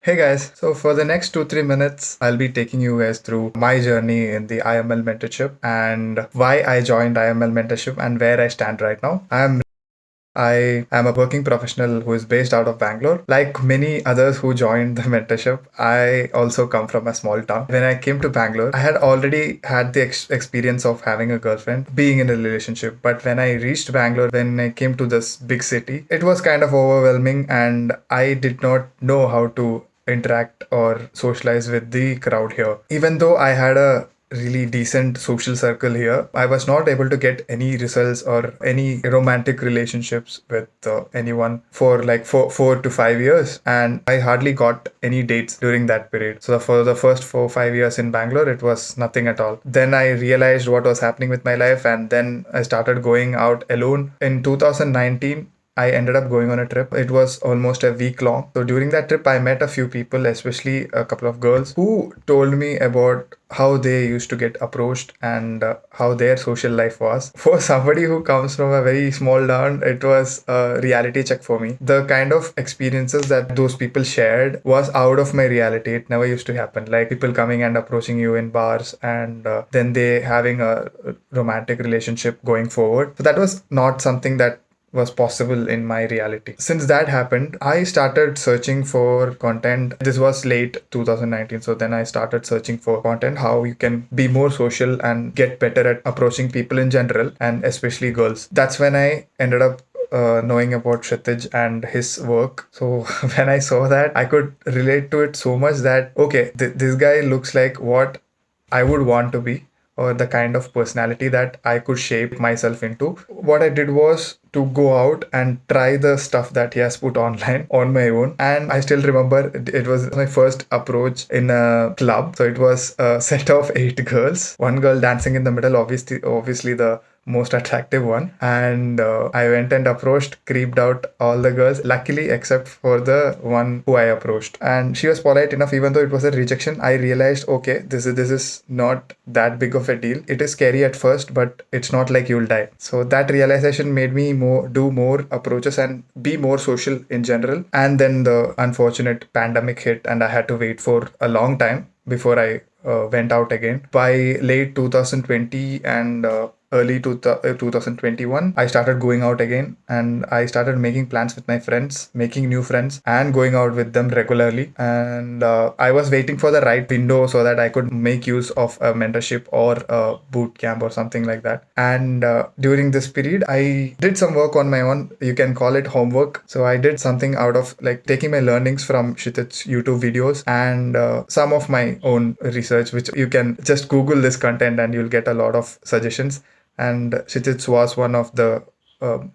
Hey guys, so for the next 2-3 minutes, I'll be taking you guys through my journey in the IML mentorship and why I joined IML mentorship and where I stand right now. I am a working professional who is based out of Bangalore. Like many others who joined the mentorship, I also come from a small town. When I came to Bangalore, I had already had the experience of having a girlfriend, being in a relationship. But when I reached Bangalore, when I came to this big city, it was kind of overwhelming and I did not know how to interact or socialize with the crowd here. Even though I had a really decent social circle here, I was not able to get any results or any romantic relationships with anyone for like 4 to 5 years, and I hardly got any dates during that period. So for the first 4 5 years in Bangalore, it was nothing at all. Then I realized what was happening with my life, and then I started going out alone in 2019. I ended up going on a trip. It was almost a week long. So during that trip, I met a few people, especially a couple of girls, who told me about how they used to get approached and how their social life was. For somebody who comes from a very small town, it was a reality check for me. The kind of experiences that those people shared was out of my reality. It never used to happen. Like people coming and approaching you in bars and then they having a romantic relationship going forward. So that was not something that was possible in my reality. Since that happened, I started searching for content. This was late 2019. So then I started searching for content, how you can be more social and get better at approaching people in general and especially girls. That's when I ended up knowing about Kshitij and his work. So when I saw that, I could relate to it so much that, okay, this guy looks like what I would want to be, or the kind of personality that I could shape myself into. What I did was to go out and try the stuff that he has put online on my own. And I still remember it was my first approach in a club. So it was a set of 8 girls, one girl dancing in the middle, obviously the most attractive one. And I went and approached, creeped out all the girls, luckily, except for the one who I approached. And she was polite enough, even though it was a rejection. I realized, okay, this is not that big of a deal. It is scary at first, but it's not like you'll die. So that realization made me do more approaches and be more social in general. And then the unfortunate pandemic hit, and I had to wait for a long time before I went out again. By late 2020 and early 2021, I started going out again and I started making plans with my friends, making new friends, and going out with them regularly. And I was waiting for the right window so that I could make use of a mentorship or a boot camp or something like that. And during this period, I did some work on my own. You can call it homework. So I did something out of like taking my learnings from Kshitij's YouTube videos and some of my own research, which you can just Google this content and you'll get a lot of suggestions. And Kshitij was one of the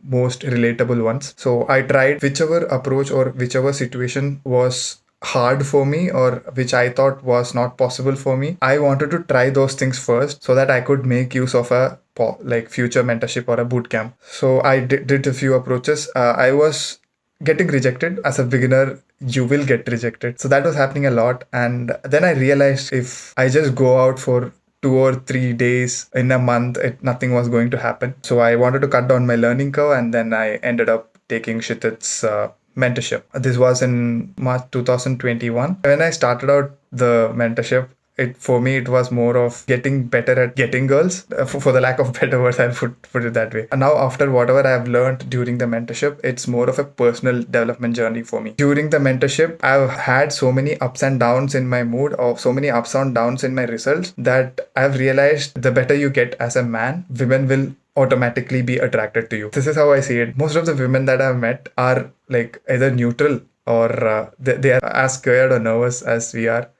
most relatable ones. So I tried whichever approach or whichever situation was hard for me or which I thought was not possible for me. I wanted to try those things first so that I could make use of a like future mentorship or a boot camp. So I did a few approaches. I was getting rejected as a beginner. You will get rejected, so that was happening a lot. And then I realized if I just go out for 2 or 3 days in a month, nothing was going to happen. So I wanted to cut down my learning curve, and then I ended up taking Kshitij's mentorship. This was in March 2021. When I started out the mentorship, it for me it was more of getting better at getting girls. For the lack of better words, I'll put it that way. And now after whatever I've learned during the mentorship, it's more of a personal development journey for me. During the mentorship, I've had so many ups and downs in my mood, or so many ups and downs in my results, that I've realized the better you get as a man, women will automatically be attracted to you. This is how I see it. Most of the women that I've met are like either neutral or they are as scared or nervous as we are,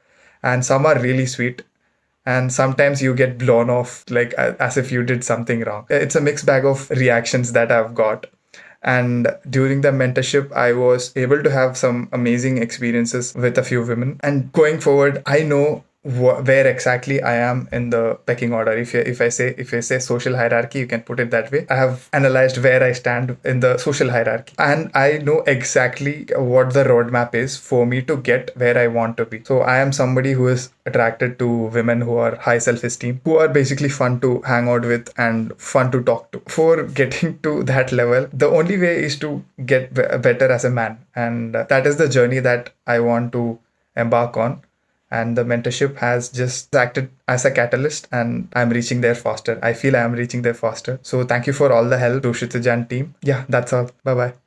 and some are really sweet, and sometimes you get blown off like as if you did something wrong. It's a mixed bag of reactions that I've got. And during the mentorship, I was able to have some amazing experiences with a few women. And going forward, I know where exactly I am in the pecking order. If I say social hierarchy, you can put it that way. I have analyzed where I stand in the social hierarchy, and I know exactly what the roadmap is for me to get where I want to be. So I am somebody who is attracted to women who are high self-esteem, who are basically fun to hang out with and fun to talk to. For getting to that level, the only way is to get better as a man, and that is the journey that I want to embark on. And the mentorship has just acted as a catalyst, and I'm reaching there faster. I feel I'm reaching there faster. So thank you for all the help to Kshitij and team. Yeah, that's all. Bye bye.